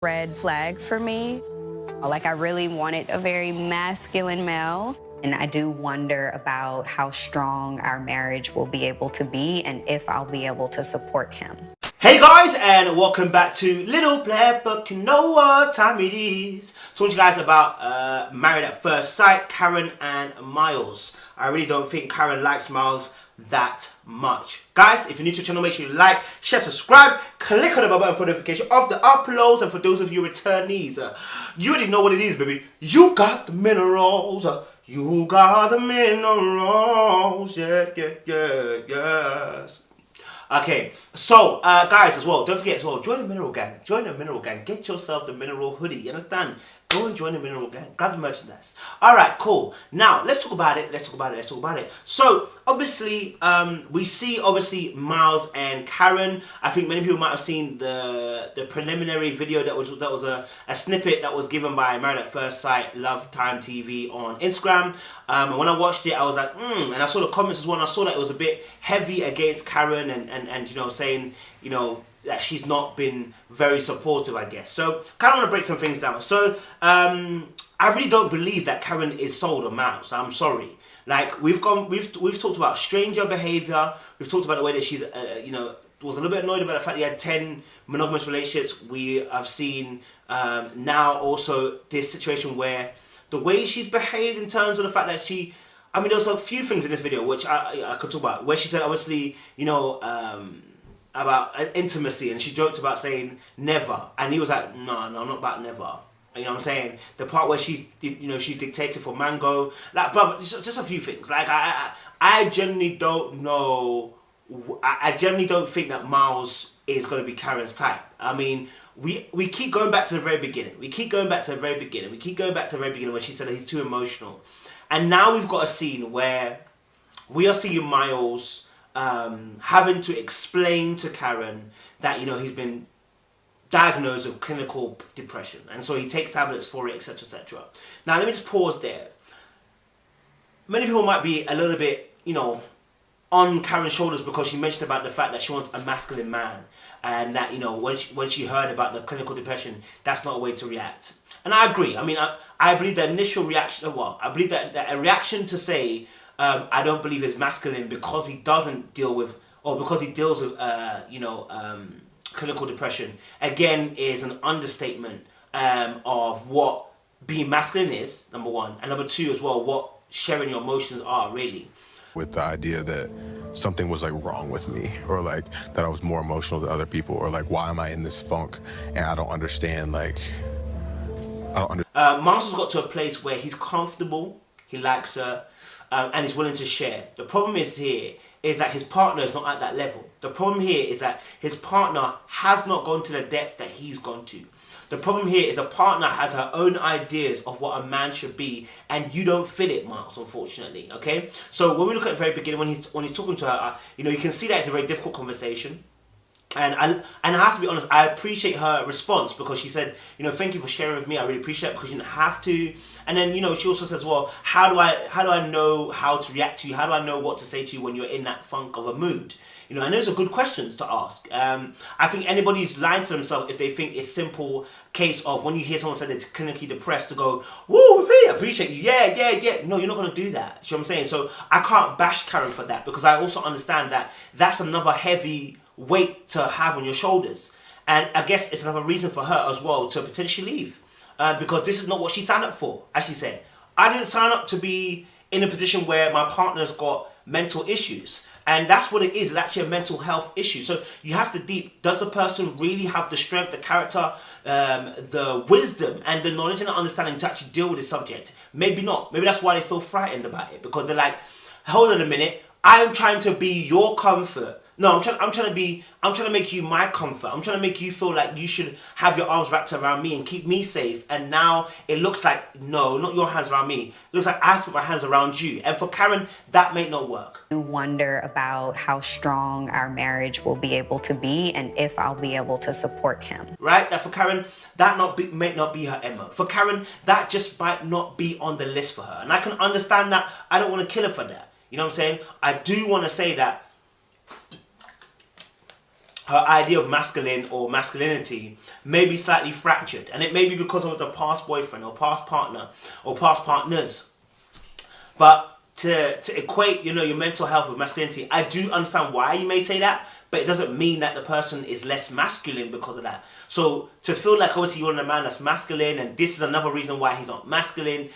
red flag for me. Like, I really wanted a very masculine male. And I do wonder about how strong our marriage will be able to be and if I'll be able to support him. Hey guys, and welcome back to Little Blair, but you know what time it is. Talking to you guys about Married at First Sight, Karen and Miles. I really don't think Karen likes Miles that much. Guys, if you're new to the channel, make sure you like, share, subscribe, click on the bell button for notification of the uploads, and for those of you returnees, you already know what it is, baby. You got the minerals, you got the minerals, yes. Okay, so guys, as well, don't forget as well, join the mineral gang. Join the mineral gang. Get yourself the mineral hoodie. You understand? Go and join the mineral gang. Grab the merchandise. All right, cool. Now let's talk about it. So obviously, we see Miles and Karen. I think many people might have seen the preliminary video that was a snippet that was given by Married at First Sight Love Time TV on Instagram. And when I watched it, I was like, and I saw the comments as well. And I saw that it was a bit heavy against Karen, and you know, saying, you know, that she's not been very supportive, I guess. So kind of want to break some things down. So I really don't believe that Karen is sold on Miles. I'm sorry. Like, we've talked about stranger behavior. We've talked about the way that she's you know, was a little bit annoyed about the fact that he had 10 monogamous relationships. We have seen now also this situation where the way she's behaved in terms of the fact that she, I mean, there's a few things in this video which I could talk about, where she said, obviously, you know, about intimacy, and she joked about saying never, and he was like, no, I'm not about never. You know what I'm saying? The part where she dictated for Mango, like, bro, just a few things. Like, I genuinely don't know. I genuinely don't think that Miles is going to be Karen's type. I mean, we keep going back to the very beginning. We keep going back to the very beginning when she said that he's too emotional, and now we've got a scene where we are seeing Miles having to explain to Karen that, you know, he's been diagnosed with clinical depression, and so he takes tablets for it, etc, etc. Now let me just pause there. Many people might be a little bit, you know, on Karen's shoulders because she mentioned about the fact that she wants a masculine man, and that, you know, when she heard about the clinical depression, that's not a way to react. And I agree. I mean, I believe the initial reaction, well, I believe that a reaction to say, I don't believe is masculine because he doesn't deal with, or because he deals with, you know, clinical depression, again, is an understatement of what being masculine is, number one, and number two as well, what sharing your emotions are, really. With the idea that something was like wrong with me, or like that I was more emotional than other people, or like, why am I in this funk and I don't understand, like, I don't understand. Miles has got to a place where he's comfortable, he likes her, and he's willing to share. The problem is that his partner is not at that level. The problem here is that his partner has not gone to the depth that he's gone to. The problem here is a partner has her own ideas of what a man should be, and you don't fit it, Miles, unfortunately, okay? So when we look at the very beginning, when he's talking to her, you know, you can see that it's a very difficult conversation. And I have to be honest, I appreciate her response, because she said, you know, thank you for sharing with me. I really appreciate it, because you didn't have to. And then, you know, she also says, well, how do I know how to react to you? How do I know what to say to you when you're in that funk of a mood? You know, and those are good questions to ask. I think anybody's lying to themselves if they think it's simple case of when you hear someone say they're clinically depressed to go, woo, I appreciate you, yeah. No, you're not going to do that. You know what I'm saying? So I can't bash Karen for that, because I also understand that that's another heavy weight to have on your shoulders. And I guess it's another reason for her as well to potentially leave. Because this is not what she signed up for, as she said. I didn't sign up to be in a position where my partner's got mental issues. And that's what it is. It's actually a mental health issue. So you have to deep, does the person really have the strength, the character, the wisdom and the knowledge and the understanding to actually deal with this subject? Maybe not. Maybe that's why they feel frightened about it, because they're like, hold on a minute, I'm trying to be your comfort. No, I'm trying to make you my comfort. I'm trying to make you feel like you should have your arms wrapped around me and keep me safe. And now it looks like, no, not your hands around me. It looks like I have to put my hands around you. And for Karen, that may not work. I wonder about how strong our marriage will be able to be and if I'll be able to support him. Right? That for Karen, that may not be her MO. For Karen, that just might not be on the list for her. And I can understand that. I don't want to kill her for that. You know what I'm saying? I do want to say that her idea of masculine or masculinity may be slightly fractured, and it may be because of the past boyfriend or past partner or past partners. But to equate, you know, your mental health with masculinity, I do understand why you may say that, but it doesn't mean that the person is less masculine because of that. So to feel like obviously you're a man that's masculine, and this is another reason why he's not masculine,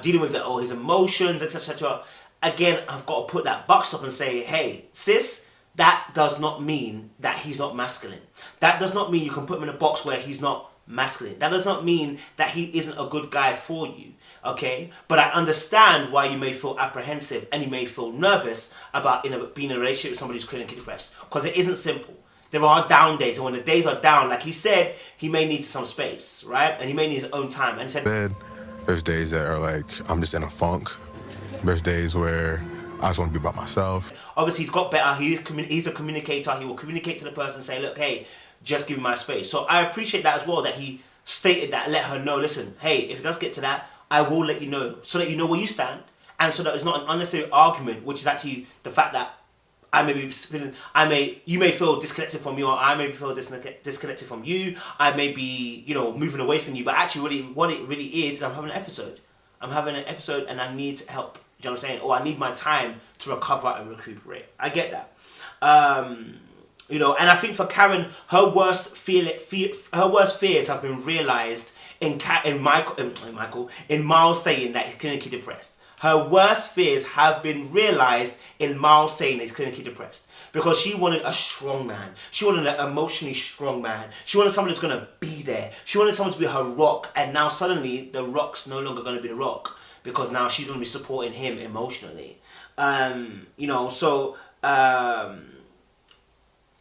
dealing with his emotions, etc. Again, I've got to put that buck stop and say, hey, sis, that does not mean that he's not masculine. That does not mean you can put him in a box where he's not masculine. That does not mean that he isn't a good guy for you. Okay, but I understand why you may feel apprehensive and you may feel nervous about being in a relationship with somebody who's clinically depressed, because it isn't simple. There are down days, and when the days are down, like he said, he may need some space, right? And he may need his own time. And he said, there's days that are like I'm just in a funk. There's days where I just want to be by myself. Obviously, he's got better. He's a communicator. He will communicate to the person and say, look, hey, just give me my space. So I appreciate that as well, that he stated that, let her know, listen, hey, if it does get to that, I will let you know, so that you know where you stand, and so that it's not an unnecessary argument, which is actually the fact that you may feel disconnected from me, or I may feel disconnected from you. I may be, you know, moving away from you, but actually, what it really is I'm having an episode. I'm having an episode, and I need help. Do you know what I'm saying? Or I need my time to recover and recuperate. I get that. You know, and I think for Karen, her worst fears have been realised in Miles saying that he's clinically depressed. Her worst fears have been realised in Miles saying that he's clinically depressed. Because she wanted a strong man. She wanted an emotionally strong man. She wanted someone who's going to be there. She wanted someone to be her rock. And now suddenly, the rock's no longer going to be the rock. Because now she's going to be supporting him emotionally. You know, so...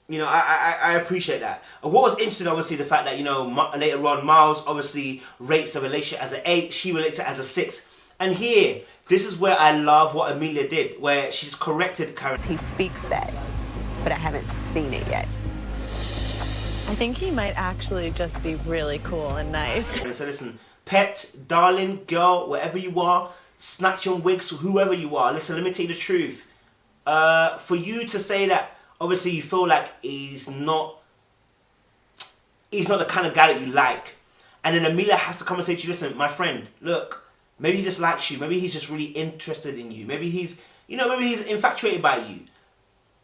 you know, I appreciate that. What was interesting, obviously, the fact that, you know, later on, Miles obviously rates the relationship as an 8. She relates it as a 6. And here, this is where I love what Amelia did, where she's corrected Karen. He speaks that, but I haven't seen it yet. I think he might actually just be really cool and nice. And so listen, pet, darling, girl, wherever you are, snatch on wigs, whoever you are, listen, let me tell you the truth. For you to say that, obviously, you feel like he's not the kind of guy that you like. And then Amelia has to come and say to you, listen, my friend, look, maybe he just likes you. Maybe he's just really interested in you. Maybe he's, you know, maybe he's infatuated by you.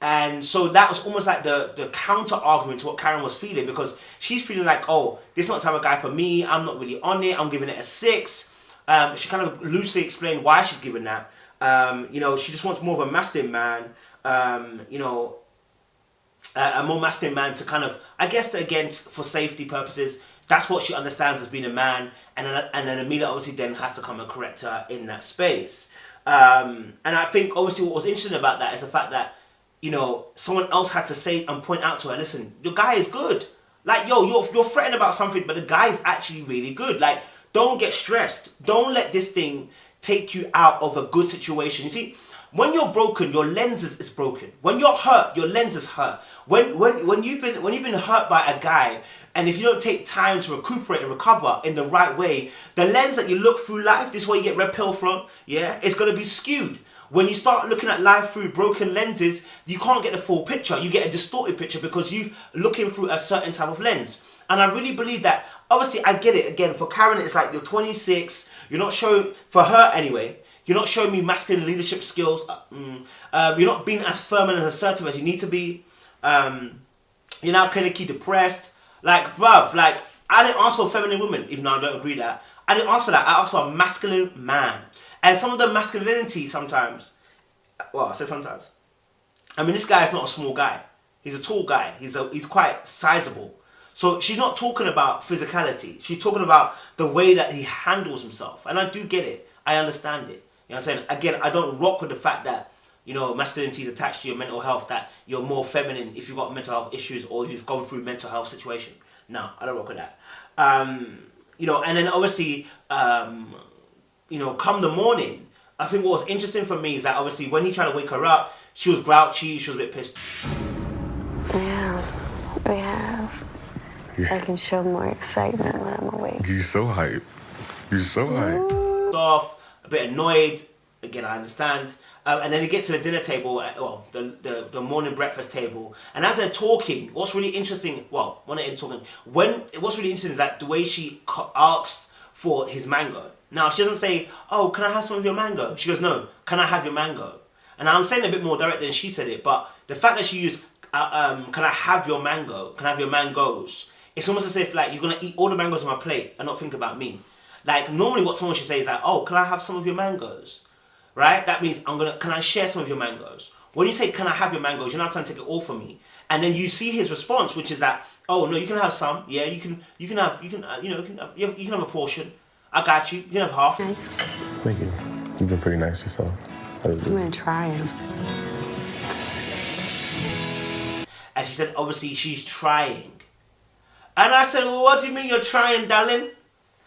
And so that was almost like the counter argument to what Karen was feeling, because she's feeling like, oh, this is not the type of guy for me. I'm not really on it. I'm giving it a 6. She kind of loosely explained why she's giving that. You know, she just wants more of a masculine man. You know, a more masculine man to kind of, I guess, again, for safety purposes, that's what she understands as being a man, and then Amelia obviously then has to come and correct her in that space. And I think obviously what was interesting about that is the fact that, you know, someone else had to say and point out to her, listen, your guy is good. Like, yo, you're fretting about something, but the guy is actually really good. Like, don't get stressed. Don't let this thing take you out of a good situation. You see, when you're broken, your lens is broken. When you're hurt, your lens is hurt. When you've been hurt by a guy, and if you don't take time to recuperate and recover in the right way, the lens that you look through life, this is where you get red pill from, yeah, it's going to be skewed. When you start looking at life through broken lenses, you can't get the full picture. You get a distorted picture because you're looking through a certain type of lens. And I really believe that, obviously, I get it. Again, for Karen, it's like you're 26. You're not showing, for her anyway, you're not showing me masculine leadership skills. You're not being as firm and as assertive as you need to be. You're now clinically depressed. Like, bruv, like, I didn't ask for a feminine woman, even though I don't agree that. I didn't ask for that. I asked for a masculine man. And some of the masculinity sometimes, well, I say sometimes. I mean, this guy is not a small guy. He's a tall guy. He's quite sizable. So she's not talking about physicality. She's talking about the way that he handles himself. And I do get it. I understand it. You know what I'm saying? Again, I don't rock with the fact that, you know, masculinity is attached to your mental health, that you're more feminine if you've got mental health issues or if you've gone through mental health situation. No, I don't rock with that. You know, and then obviously, you know, come the morning, I think what was interesting for me is that obviously when he tried to wake her up, she was grouchy, she was a bit pissed. Yeah, we have. Yeah. I can show more excitement when I'm awake. You're so hype. You're so hype. Off, a bit annoyed, Again, I understand. And then they get to the dinner table, well, the morning breakfast table. And as they're talking, what's really interesting, well, when they're talking, what's really interesting is that the way she asks for his mango. Now, she doesn't say, oh, can I have some of your mango? She goes, no, can I have your mango? And I'm saying it a bit more direct than she said it, but the fact that she used, can I have your mango? Can I have your mangoes? It's almost as if, like, you're going to eat all the mangoes on my plate and not think about me. Like, normally what someone should say is like, oh, can I have some of your mangoes? Right? That means can I share some of your mangoes? When you say, can I have your mangoes, you're not trying to take it all from me. And then you see his response, which is that, oh, no, you can have some. Yeah, you can have a portion. I got you. You can have half. Nice. Thank you. You've been pretty nice yourself. I'm gonna try it. And she said, obviously, she's trying. And I said, well, what do you mean you're trying, darling?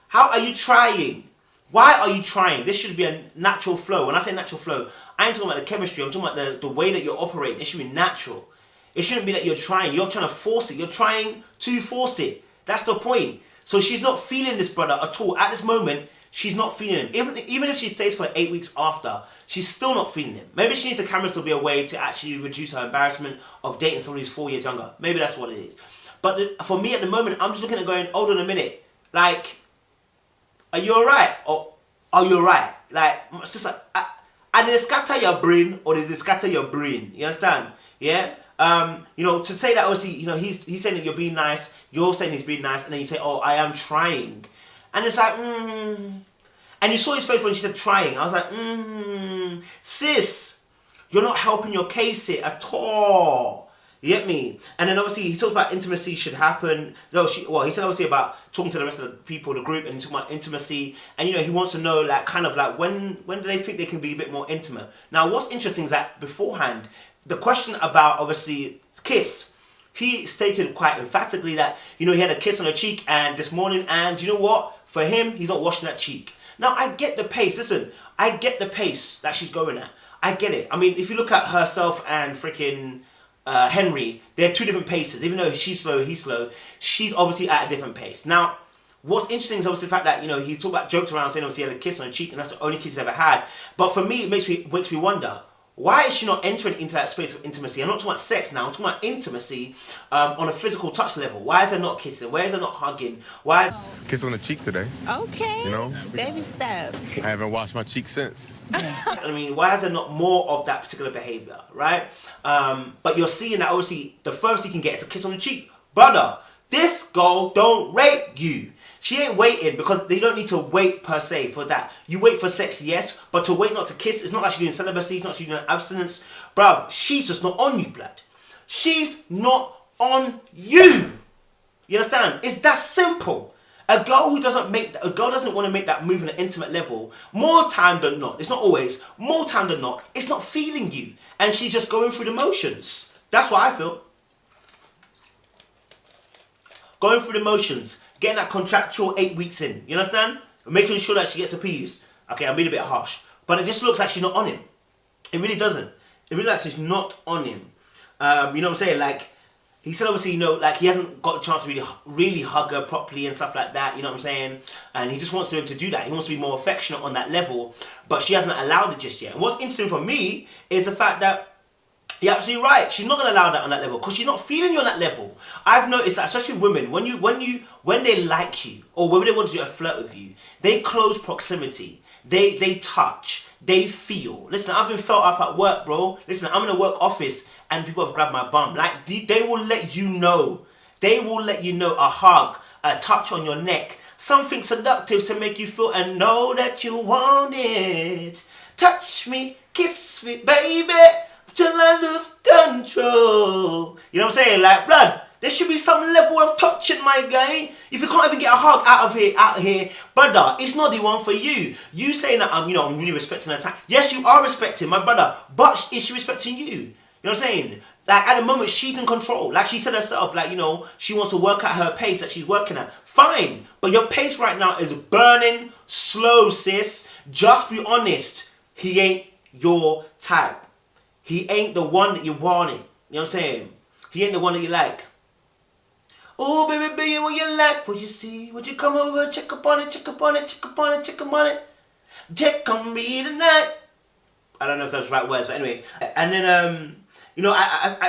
How are you trying? Why are you trying? This should be a natural flow. When I say natural flow, I ain't talking about the chemistry. I'm talking about the way that you're operating. It should be natural. It shouldn't be that you're trying. You're trying to force it. You're trying to force it. That's the point. So she's not feeling this brother at all. At this moment, she's not feeling him. Even if she stays for 8 weeks after, she's still not feeling him. Maybe she needs the cameras to be a way to actually reduce her embarrassment of dating somebody who's 4 years younger. Maybe that's what it is. But for me at the moment, I'm just looking at going, hold on a minute. Like, are you alright? Or are you alright? Like, sister, did it scatter your brain or did it scatter your brain? You understand? Yeah? To say that obviously, he's saying that you're being nice, you're saying he's being nice, and then you say, oh, I am trying. And it's like, And you saw his face when she said trying. I was like, sis, you're not helping your case here at all. You get me? And then obviously he talks about intimacy should happen. He said obviously about talking to the rest of the people, the group, and talking about intimacy. And he wants to know when do they think they can be a bit more intimate? Now what's interesting is that beforehand, the question about obviously kiss, he stated quite emphatically that, he had a kiss on her cheek and this morning, and you know what? For him, he's not washing that cheek. Now I get the pace. Listen, I get the pace that she's going at. I get it. I mean, if you look at herself and freaking Henry, they're two different paces. Even though she's slow, he's slow, she's obviously at a different pace. Now, what's interesting is obviously the fact that, he joked around saying obviously he had a kiss on her cheek and that's the only kiss he's ever had. But for me, it makes me wonder, why is she not entering into that space of intimacy? I'm not talking about sex now, I'm talking about intimacy on a physical touch level. Why is there not kissing? Why is there not hugging? Why? Kiss on the cheek today. Okay. Baby steps. I haven't washed my cheek since. I mean, why is there not more of that particular behavior, right? But you're seeing that obviously the first you can get is a kiss on the cheek. Brother, this girl don't rate you. She ain't waiting because they don't need to wait per se for that. You wait for sex, yes, but to wait not to kiss, it's not like she's doing celibacy, it's not like she's doing abstinence. Bruv, she's just not on you, blood. She's not on you. You understand? It's that simple. A girl doesn't want to make that move on an intimate level, more time than not, it's not always, more time than not, it's not feeling you. And she's just going through the motions. That's what I feel. Going through the motions. Getting that contractual 8 weeks in. You understand? Making sure that she gets a piece. Okay, I'm being a bit harsh. But it just looks like she's not on him. It really doesn't. It really looks like she's not on him. You know what I'm saying? Like, he said obviously, he hasn't got a chance to really hug her properly and stuff like that. You know what I'm saying? And he just wants to be able to do that. He wants to be more affectionate on that level. But she hasn't allowed it just yet. And what's interesting for me is the fact that you're absolutely right. She's not going to allow that on that level because she's not feeling you on that level. I've noticed that, especially women, when they like you or when they want to do a flirt with you, they close proximity. They touch. They feel. Listen, I've been felt up at work, bro. Listen, I'm in a work office and people have grabbed my bum. Like, they will let you know. They will let you know a hug, a touch on your neck, something seductive to make you feel and know that you want it. Touch me, kiss me, baby, till I lose control. You know what I'm saying? Like, blood, there should be some level of touching, my guy. If you can't even get a hug out here, brother, it's not the one for you. You saying that I'm really respecting her time. Yes, you are respecting my brother, but is she respecting you? You know what I'm saying? Like, at the moment, she's in control. Like she said herself, like, she wants to work at her pace that she's working at. Fine, but your pace right now is burning slow, sis. Just be honest. He ain't your type. He ain't the one that you wanted. You know what I'm saying? He ain't the one that you like. Oh, baby, baby, what you like, what you see? Would you come over, check up on it, check up on it, check up on it, check up on it? Check on me tonight. I don't know if that's the right words, but anyway. And then, you know,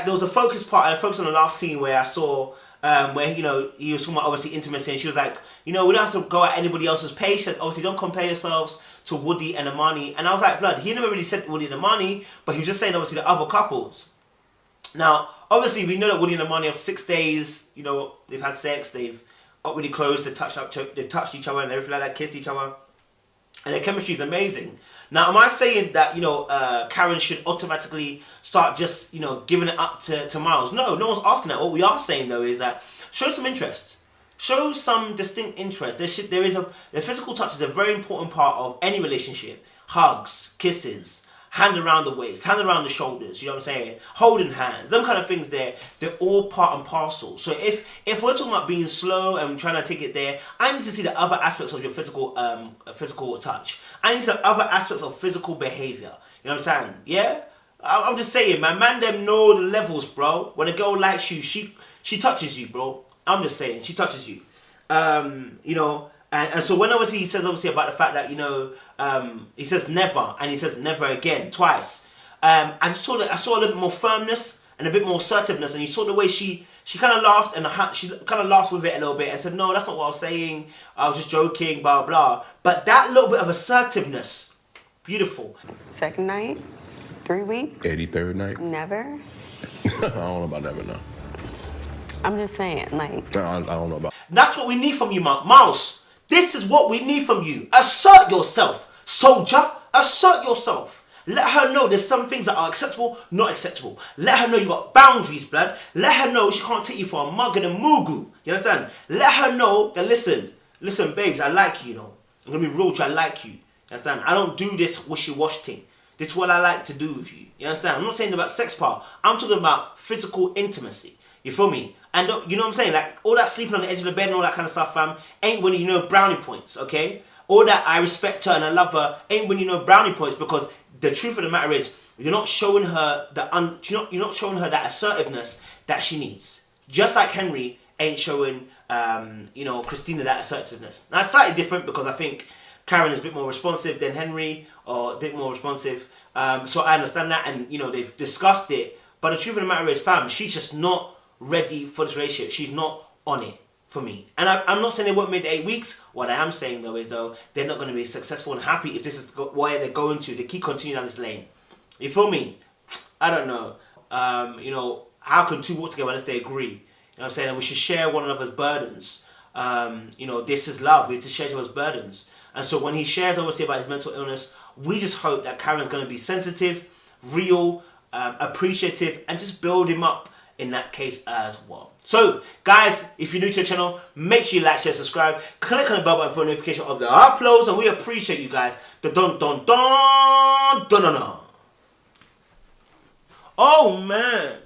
there was a focus part. I focused on the last scene where I saw, where, you know, he was talking about obviously intimacy, and she was like, you know, we don't have to go at anybody else's pace, and obviously don't compare yourselves to Woody and Amani. And I was like, blood, he never really said Woody and Amani, but he was just saying obviously the other couples. Now, obviously, we know that Woody and Amani have 6 days, you know, they've had sex, they've got really close, they've touched each other and everything like that, kissed each other, and their chemistry is amazing. Now, am I saying that, you know, Karen should automatically start just, you know, giving it up to Miles? No, no one's asking that. What we are saying, though, is that show some interest. Show some distinct interest. The physical touch is a very important part of any relationship. Hugs, kisses, hand around the waist, hand around the shoulders, you know what I'm saying? Holding hands, them kind of things they're all part and parcel. So if we're talking about being slow and trying to take it there, I need to see the other aspects of your physical touch. I need to see the other aspects of physical behavior. You know what I'm saying? Yeah? I'm just saying, man them know the levels, bro. When a girl likes you, she touches you, bro. I'm just saying, she touches you. You know, and so when obviously he says obviously about the fact that, you know, he says never and he says never again twice. I saw a little bit more firmness and a bit more assertiveness, and you saw the way she kind of laughed, and she kind of laughed with it a little bit and said, no, that's not what I was saying. I was just joking, blah blah. But that little bit of assertiveness, beautiful. Second night, 3 weeks. 83rd night. Never. I don't know about never, no. I'm just saying, like. I don't know about. That's what we need from you, Mouse. This is what we need from you. Assert yourself, soldier. Assert yourself. Let her know there's some things that are acceptable, not acceptable. Let her know you got boundaries, blood. Let her know she can't take you for a mug and a mugu. You understand? Let her know that, listen, babes, I like you, you know. I'm going to be real with you, I like you. You understand? I don't do this wishy-washy thing. This is what I like to do with you. You understand? I'm not saying about sex part. I'm talking about physical intimacy. You feel me? And you know what I'm saying? Like, all that sleeping on the edge of the bed and all that kind of stuff, fam, ain't when you know brownie points, okay? All that I respect her and I love her ain't when you know brownie points, because the truth of the matter is, you're not showing her you're not showing her that assertiveness that she needs. Just like Henry ain't showing, you know, Christina that assertiveness. Now, it's slightly different because I think Karen is a bit more responsive than Henry, or a bit more responsive. So I understand that, and, you know, they've discussed it. But the truth of the matter is, fam, she's just not ready for this relationship. She's not on it for me. And I'm not saying they won't make the 8 weeks. What I am saying, though, is, though, they're not going to be successful and happy if this is where they're going to. They keep continuing down this lane. You feel me? I don't know. You know, how can two walk together unless they agree? You know what I'm saying? And we should share one another's burdens. You know, this is love. We have to share each other's burdens. And so when he shares, obviously, about his mental illness, we just hope that Karen's going to be sensitive, real, appreciative, and just build him up in that case as well. So, guys, if you're new to the channel, make sure you like, share, subscribe, click on the bell button for a notification of the uploads, and we appreciate you guys. Oh, man.